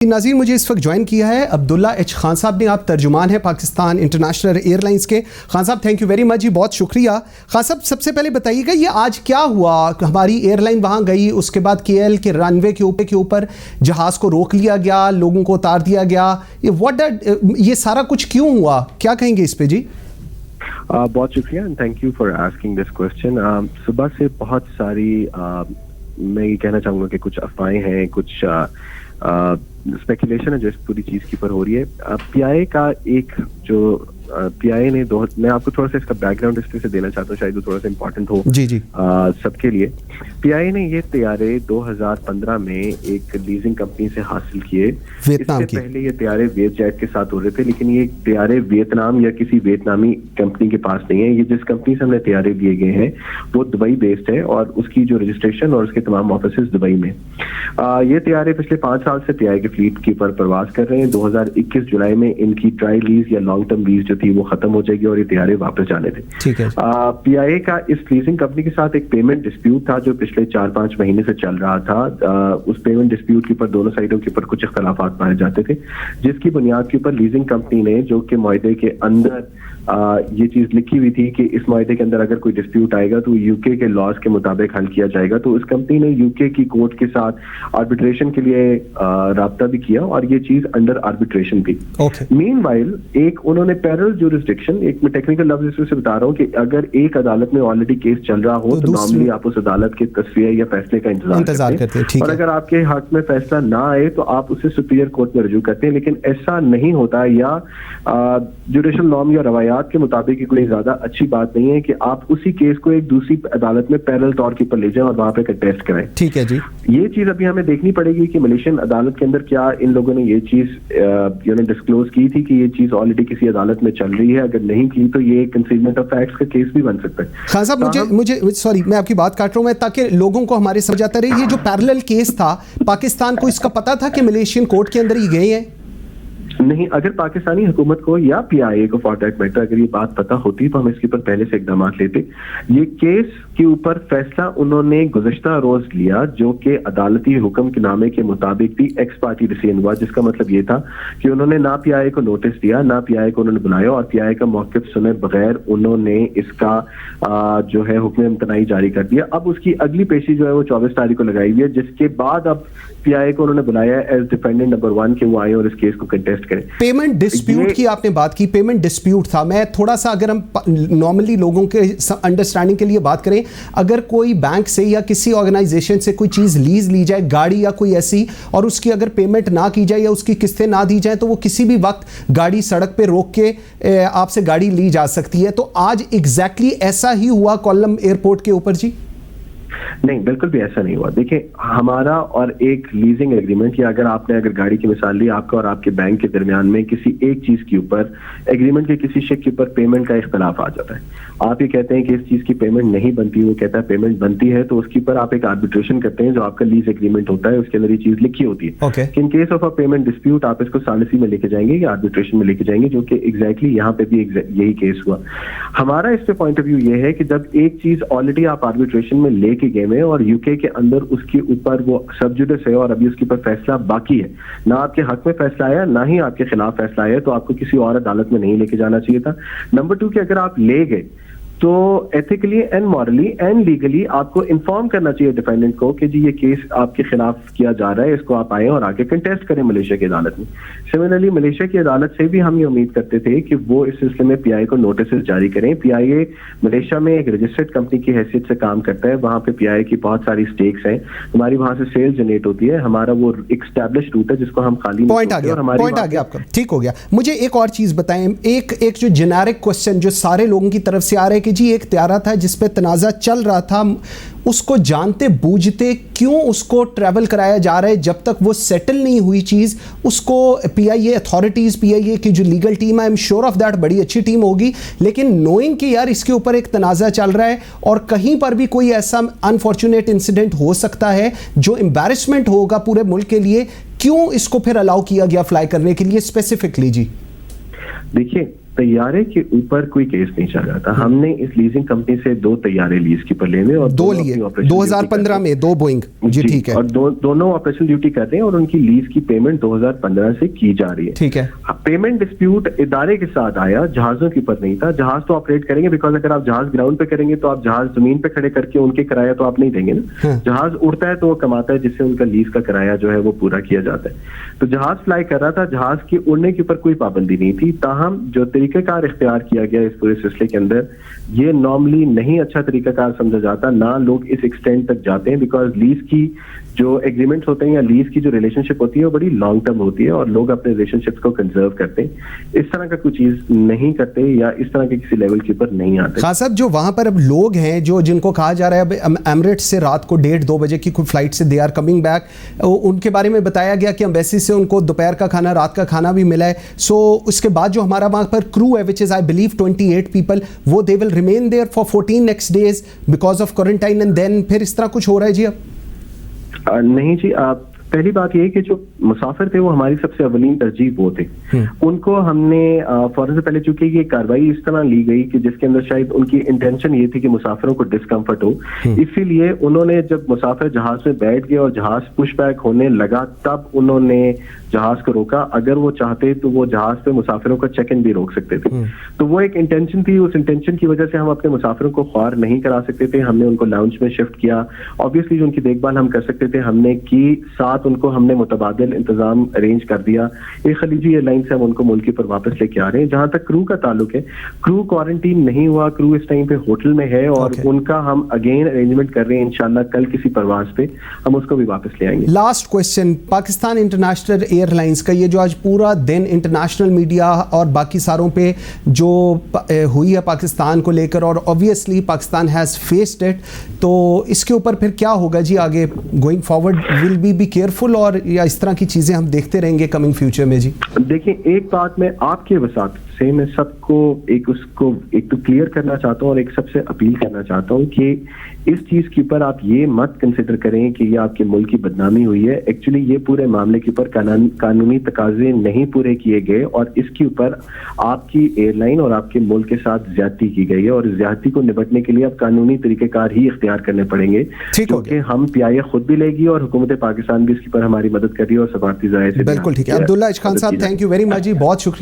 नाज़रीन, मुझे इस वक्त ज्वाइन किया है अब्दुल्ला एच खान साहब ने। आप तर्जुमान हैं पाकिस्तान इंटरनेशनल एयरलाइंस के। खान साहब, थैंक यू वेरी मच जी, बहुत शुक्रिया। खान साहब, सबसे पहले बताइएगा ये आज क्या हुआ? हमारी एयरलाइन वहाँ गई, उसके बाद केएल के रनवे के ऊपर जहाज़ को रोक लिया गया, लोगों को उतार दिया गया। ये सारा कुछ क्यों हुआ, क्या कहेंगे इस पे जी? बहुत शुक्रिया and thank you for asking this question. सुबह से बहुत सारी मैं ये कहना चाहूँगा कि कुछ अफवाहें हैं, कुछ स्पेकुलेशन है जो इस पूरी चीज की पर हो रही है। पीआईए का एक जो पीआईए ने मैं आपको थोड़ा सा इसका बैकग्राउंड हिस्ट्री से देना चाहता हूँ, शायद वो थोड़ा सा इम्पोर्टेंट हो जी जी सबके लिए। पीआईए ने ये तैयारे 2015 में एक लीजिंग कंपनी से हासिल किए। वियतनाम इससे पहले ये तैयारे वियतजेट के साथ हो रहे थे, लेकिन ये तैयारे वियतनाम या किसी वियतनामी कंपनी के पास नहीं है। ये जिस कंपनी से हमने तैयारे लिए गए हैं वो दुबई बेस्ड है और उसकी जो रजिस्ट्रेशन और उसके तमाम ऑफिस दुबई में। ये तैयारे पिछले 5 साल से पीआईए के फ्लीट के ऊपर प्रवास कर रहे हैं। 2021 जुलाई में इनकी ट्रायल लीज या लॉन्ग टर्म लीज जो थी वो खत्म हो जाएगी और ये तैयारे वापस जाने थे। ठीक है। पीआईए का इस लीजिंग कंपनी के साथ एक पेमेंट डिस्प्यूट था जो पिछले 4-5 महीने से चल रहा था। उस पेमेंट डिस्प्यूट के ऊपर दोनों साइडों के ऊपर कुछ इख्तलाफात पाए जाते थे, जिसकी बुनियाद के ऊपर लीजिंग कंपनी ने, जो कि मुआहदे के अंदर ये चीज लिखी हुई थी कि इस मुआहदे के अंदर अगर कोई डिस्प्यूट आएगा तो यूके के लॉज के मुताबिक हल किया जाएगा, तो इस कंपनी ने यूके की कोर्ट के साथ आर्बिट्रेशन के लिए राब्ता भी किया और ये चीज अंडर आर्बिट्रेशन थी। मीनवाइल एक उन्होंने पैरेलल ज्यूरिसडिक्शन, एक मैं टेक्निकल लफ्ज इसमें से बता रहा हूँ कि अगर एक अदालत में ऑलरेडी केस चल रहा हो तो नॉर्मली आप उस अदालत के तस्वीर या फैसले का इंतजार करते हैं और अगर आपके हक में फैसला ना आए तो आप उसे सुपीरियर कोर्ट में रजू करते हैं। लेकिन ऐसा नहीं होता, या जुडिशल नॉर्म या रवायात के मुताबिक कोई ज्यादा अच्छी बात नहीं है कि आप उसी केस को एक दूसरी अदालत में पैरेलल तौर के ऊपर ले जाएं और वहां पे कंटेस्ट कराएं। ठीक है जी। ये चीज अभी हमें देखनी पड़ेगी कि मलेशियन अदालत के अंदर क्या इन लोगों ने ये चीज डिस्क्लोज की थी कि ये चीज ऑलरेडी किसी अदालत में चल रही है। अगर नहीं की तो ये कंसीलमेंट ऑफ फैक्ट्स का केस भी बन सकता है। खान साहब, मुझे सॉरी, मैं आपकी बात काट रहा हूं मैं, ताकि लोगों को हमारे समझ आता रहे। ये जो पैरेलल केस था, पाकिस्तान को इसका पता था कि मलेशियन कोर्ट के अंदर ही गए हैं? नहीं, अगर पाकिस्तानी हुकूमत को या पीआईए को फॉर दैट मैटर अगर ये बात पता होती तो हम इसके ऊपर पहले से इकदाम लेते। ये केस के ऊपर फैसला उन्होंने गुज़श्ता रोज लिया, जो कि अदालती हुक्म के नामे के मुताबिक भी एक्स पार्टी डिसीजन हुआ, जिसका मतलब ये था कि उन्होंने ना पीआईए को नोटिस दिया, ना पीआईए को उन्होंने बुलाया और पीआईए का मौक़िफ़ सुने बगैर उन्होंने इसका जो है हुक्म इम्तनाई जारी कर दिया। अब उसकी अगली पेशी जो है वो 24 तारीख को लगाई हुई है, जिसके बाद अब पीआईए को उन्होंने बुलाया एज डिफेंडेंट नंबर 1 के वो आए और इस केस को कंटेस्ट करें। पेमेंट डिस्प्यूट की आपने बात की, पेमेंट डिस्प्यूट था। मैं थोड़ा सा, अगर हम नॉर्मली लोगों के अंडरस्टैंडिंग के लिए बात करें, अगर कोई बैंक से या किसी ऑर्गेनाइजेशन से कोई चीज़ लीज ली जाए, गाड़ी या कोई ऐसी, और उसकी अगर पेमेंट ना की जाए या उसकी किस्तें ना दी जाए तो वो किसी भी वक्त गाड़ी सड़क पे रोक के आपसे गाड़ी ली जा सकती है। तो आज एग्जैक्टली ऐसा ही हुआ कोल्लम एयरपोर्ट के ऊपर जी? नहीं, बिल्कुल भी ऐसा नहीं हुआ। देखिए, हमारा और एक लीजिंग एग्रीमेंट, या अगर गाड़ी की मिसाल ली, आपका और आपके बैंक के दरमियान में किसी एक चीज के ऊपर एग्रीमेंट के किसी शेक के ऊपर पेमेंट का इख्तलाफ आ जाता है। आप ये कहते हैं कि इस चीज की पेमेंट नहीं बनती, वो कहता है पेमेंट बनती है, तो उसके ऊपर आप एक आर्बिट्रेशन करते हैं जो आपका लीज एग्रीमेंट होता है, उसके अंदर ये चीज लिखी होती है। In case of a payment dispute आप इसको सालिसी में लेके जाएंगे या आर्बिट्रेशन में लेके जाएंगे, जो कि एग्जैक्टली यहाँ पे भी यही केस हुआ। हमारा इस पे पॉइंट ऑफ व्यू ये है कि जब एक चीज ऑलरेडी आप आर्बिट्रेशन में लेके गए में और यूके के अंदर उसके ऊपर वो सब जुडिस है और अभी उसके ऊपर फैसला बाकी है, ना आपके हक में फैसला आया ना ही आपके खिलाफ फैसला आया, तो आपको किसी और अदालत में नहीं लेके जाना चाहिए था। नंबर 2 कि अगर आप ले गए तो ethically and morally and legally आपको इन्फॉर्म करना चाहिए डिफेंडेंट को कि जी ये केस आपके खिलाफ किया जा रहा है, इसको आप आए और आके कंटेस्ट करें मलेशिया की अदालत में। सिमिलरली मलेशिया की अदालत से भी हम ये उम्मीद करते थे कि वो इस सिलसिले में पीआईए को नोटिस जारी करें। पीआईए मलेशिया में एक रजिस्टर्ड कंपनी की हैसियत से काम करता है, वहाँ पे पीआईए की बहुत सारी स्टेक्स हैं, हमारी वहाँ से सेल जनरेट होती है, हमारा वो एस्टैब्लिश रूट है जिसको हम खाली पॉइंट आ गया आपका, ठीक हो गया। मुझे एक और चीज बताएं, एक जो जेनेरिक क्वेश्चन जो सारे लोगों की तरफ से आ रहा है कि जी एक त्यारा था जिस पे तनाज़ा चल रहा था, उसको जानते बूझते क्यों उसको ट्रैवल कराया जा रहा है जब तक वो सेटल नहीं हुई चीज़? उसको पीआईए अथॉरिटीज़, पीआईए की जो लीगल टीम है, I am sure of that बड़ी अच्छी टीम होगी, लेकिन नोइंग कि यार इसके ऊपर एक तनाज़ा चल रहा है और कहीं पर भी कोई ऐसा अनफॉर्चुनेट इंसिडेंट हो सकता है जो एम्बैरेसमेंट होगा पूरे मुल्क के लिए, क्यों इसको फिर अलाउ किया गया फ्लाई करने के लिए स्पेसिफिकली जी? देखिए, तैयारे के ऊपर कोई केस नहीं चल रहा था। हमने इस लीजिंग कंपनी से 2 तैयारे लीज के ऊपर लेने और 2 लिए 2015 में 2 बोइंग जी ठीक है, और दोनों ऑपरेशन ड्यूटी कर रहे हैं और उनकी लीज की पेमेंट 2015 से की जा रही है। ठीक है, पेमेंट डिस्प्यूट इदारे के साथ आया, जहाजों के ऊपर नहीं था। जहाज तो ऑपरेट करेंगे, बिकॉज अगर आप जहाज ग्राउंड पे करेंगे तो आप जहाज जमीन पे खड़े करके उनके किराया तो आप नहीं देंगे ना। जहाज उड़ता है तो वो कमाता है, जिससे उनका लीज का किराया जो है वो पूरा किया जाता है। तो जहाज फ्लाई कर रहा था, जहाज के उड़ने के ऊपर कोई पाबंदी नहीं थी। ताहम जो तरीकाकार इख्तियार किया गया इस पूरे सिलसिले के अंदर, ये नॉर्मली नहीं अच्छा तरीकाकार समझा जाता, ना लोग इस एक्सटेंट तक जाते हैं, बिकॉज लीज की जो एग्रीमेंट्स होते हैं या लीज की जो रिलेशनशिप होती है वो बड़ी लॉन्ग टर्म होती है और लोग अपने रिलेशनशिप्स को कंजर्व करते हैं। इस तरह का कोई चीज नहीं करते या इस तरह के किसी लेवल के ऊपर नहीं आते। खान साहब, जो वहां पर अब लोग हैं जो जिनको कहा जा रहा है एमिरेट्स से रात को 1:30-2 बजे की कोई फ्लाइट से दे आर कमिंग बैक, उनके बारे में बताया गया कि एम्बेसी से उनको दोपहर का खाना, रात का खाना भी मिला है। सो उसके बाद जो हमारा वहां पर क्रू है which is I believe 28 people, वो they will remain there for 14 next days because of quarantine and then फिर इस तरह कुछ हो रहा है जी अब? नहीं जी, आप पहली बात यह कि जो मुसाफिर थे वो हमारी सबसे अवलीन तरजीह वो थे। उनको हमने फौरन से पहले, चूंकि ये कार्रवाई इस तरह ली गई कि जिसके अंदर शायद उनकी इंटेंशन ये थी कि मुसाफिरों को डिस्कम्फर्ट हो, इसीलिए उन्होंने जब मुसाफिर जहाज में बैठ गए और जहाज पुश बैक होने लगा तब उन्होंने जहाज को रोका। अगर वो चाहते तो वो जहाज पे मुसाफिरों का चेक इन भी रोक सकते थे। तो वो एक इंटेंशन थी, उस इंटेंशन की वजह से हम अपने मुसाफिरों को ख्वार नहीं करा सकते थे। हमने उनको लाउंज में शिफ्ट किया, ऑब्वियसली जो उनकी देखभाल हम कर सकते थे हमने की, साथ उनको हमने मुतबादिल इंतजाम अरेंज कर दिया। एक खलीजी एयरलाइन से हम उनको मुल्क पर वापस लेके आ रहे हैं। जहां तक क्रू का ताल्लुक है, क्रू क्वारंटीन नहीं हुआ, क्रू इस टाइम पे होटल में है और उनका हम अगेन अरेंजमेंट कर रहे हैं। इंशाल्लाह कल किसी परवाज पे हम उसको भी वापस ले आएंगे। Last question, Pakistan international airlines का ये जो आज पूरा दिन इंटरनेशनल मीडिया और बाकी सारों पे जो हुई है पाकिस्तान को लेकर, और obviously Pakistan has faced it, तो इसके ऊपर फिर क्या होगा जी आगे going forward? Will be careful और या इस तरह की चीजें हम देखते रहेंगे कमिंग फ्यूचर में जी? देखिए, एक बात मैं आपके वसात से मैं सबको एक तो क्लियर करना चाहता हूँ और एक सबसे अपील करना चाहता हूँ कि इस चीज के ऊपर आप ये मत कंसिडर करें कि ये आपके मुल्क की बदनामी हुई है। एक्चुअली ये पूरे मामले के ऊपर कानूनी तकाजे नहीं पूरे किए गए और इसके ऊपर आपकी एयरलाइन और आपके मुल्क के साथ ज्यादती की गई है और ज्यादती को निपटने के लिए अब कानूनी तरीकेकार ही इख्तियार करने पड़ेंगे, क्योंकि हम PIA खुद भी लेगी और हुकूमत पाकिस्तान भी इसके ऊपर हमारी मदद कर रही है और सफारती ज़राए से। बिल्कुल ठीक है। अब्दुल्ला इच खान साहब, थैंक यू वेरी मच जी, बहुत शुक्रिया।